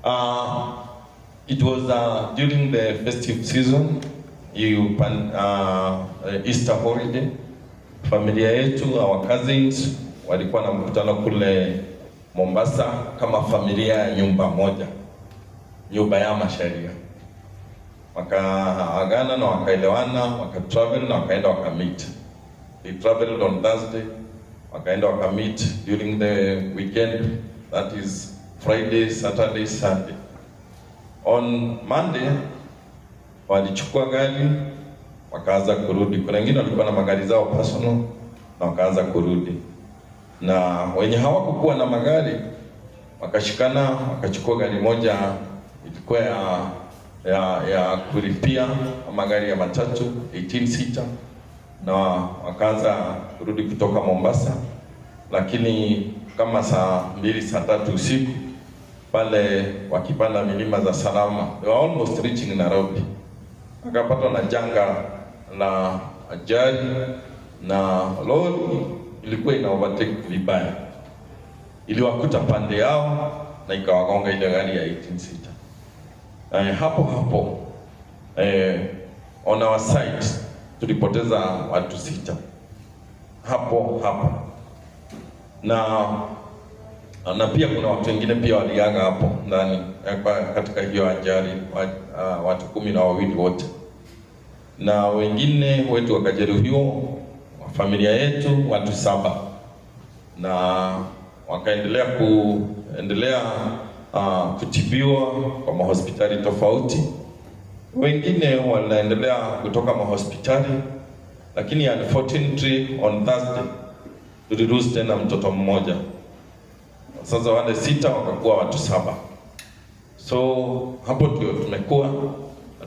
It was during the festive season, Easter holiday. Familia yetu, our cousins, walikuwa na mkutano kule Mombasa kama familia ya nyumba moja, nyumba ya masharia. Wakaagana na wakaelewana, wakatravel na wakaenda wakameet. They traveled on Thursday, wakaenda wakameet during the weekend, that is Friday, Saturday, Sunday. On Monday, walichukua gari, wakaanza kurudi. Kuna wengine walikuwa na magari zao personal na wakaanza kurudi. Na wenye hawakuwa na magari, wakashikana, wakachukua gari moja ilikuwa ya kulipia, magari ya matatu 18 seater, na wakaanza kurudi kutoka Mombasa. Lakini kama saa 2 saa 3 usiku pale wakipanda milima za Salama, they were almost reaching Nairobi, wakapatwa na janga la ajali na lori ilikuwa ina overtake vibaya, iliwakuta pande yao na ikawagonga ile gari ya 18 seater. Hapo on our side tulipoteza watu 6 hapo na pia kuna watu wengine pia waliaga hapo ndani katika hiyo ajali, watu 12 wote, na wengine wetu wakajeruhiwa, familia yetu watu 7, na wakaendelea kutibiwa kwa mahospitali tofauti. Wengine wanaendelea kutoka mahospitali, lakini unfortunately on Thursday tulirudi tena mtoto mmoja. Sasa wale 6 wakakuwa watu 7. So hapo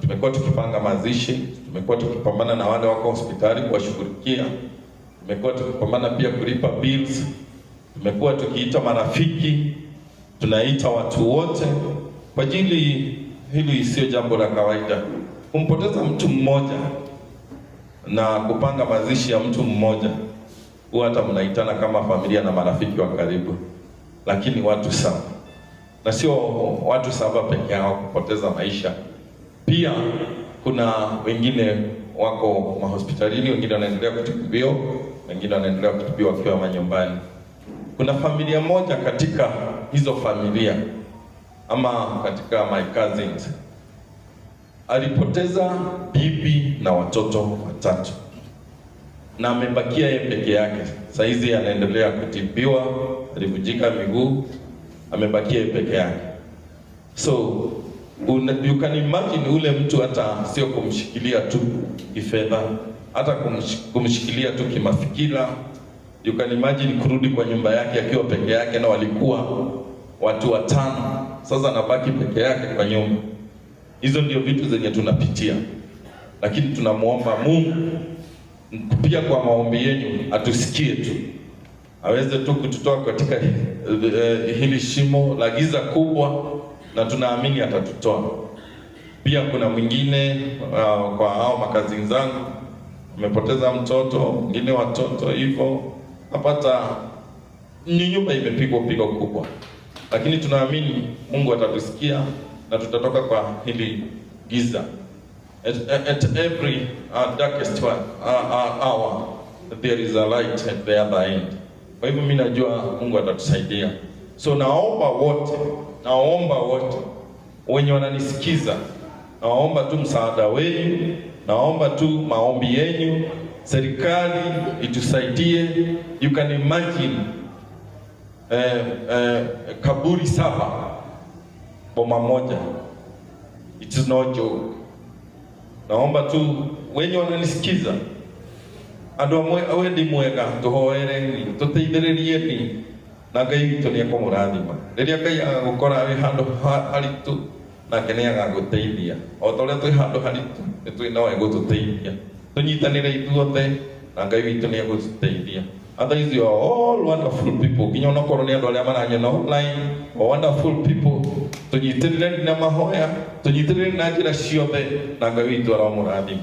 tumekuwa tukipanga mazishi, tumekuwa tukipambana na wale wako hospitali kuwashughulikia, tumekuwa tukipambana pia kulipa bills, tumekuwa tukiita marafiki, tunaita watu wote kwa ajili hili sio jambo la kawaida. Kumpoteza mtu mmoja na kupanga mazishi ya mtu mmoja, huwa hata mnaitana kama familia na marafiki wa karibu. Lakini watu 7, na sio watu 7 peke yao kupoteza maisha, pia kuna wengine wako mahospitalini, wengine wanaendelea kutibiwa, wengine wanaendelea kutibiwa wakiwa manyumbani. Kuna familia moja katika hizo familia ama katika my cousins alipoteza bibi na watoto 3 na amebakia yeye peke yake. Sasa hizi anaendelea kutibiwa, alivunjika miguu, amebakia yeye peke yake. So you can imagine ule mtu hata sio kumshikilia tu kifedha, hata kumshikilia tu kimafikira. You can imagine kurudi kwa nyumba yake akiwa peke yake, na walikuwa watu 5, sasa anabaki peke yake kwa nyumba. Hizo ndio vitu zenye tunapitia, lakini tunamuomba Mungu pia kwa maombi yenu atusikie tu, aweze tu kututoa katika hili shimo la giza kubwa, na tunaamini atatutoa. Pia kuna mwingine kwa hao makazi zangu amepoteza mtoto, mwingine watoto hivyo, napata nyumba imepigwa pigo kubwa, lakini tunaamini Mungu atatusikia na tutatoka kwa hili giza. At every darkest hour there is a light at the other end. Kwa hivyo mimi najua Mungu atatusaidia. So naomba wote wenye wananisikiza, naomba tu msaada wenu, naomba tu maombi yenu, serikali itusaidie. You can imagine kaburi 7 boma moja, it is no joke. Naomba tu wenye wananisikiza, andu awendi mwega tuhoereni, tuteithĩrĩrieni na Ngai witũ nĩ ekũmũrathima. Rĩrĩa Ngai agũkora wĩ handũ haritũ, nake nĩ agagũteithia. O ta ũrĩa twĩ handũ haritũ, nĩ twĩ no egũtũteithia. Tũnyitanĩre ithuothe na Ngai witũ nĩ egũtũteithia. Otherwise you are all wonderful people. Kinya onokorwo nĩ andũ arĩa maranyona online, wonderful people. Tũnyitanĩre na mahoya, tũnyitanĩre na njĩra ciothe, na Ngai witũ aramũrathima.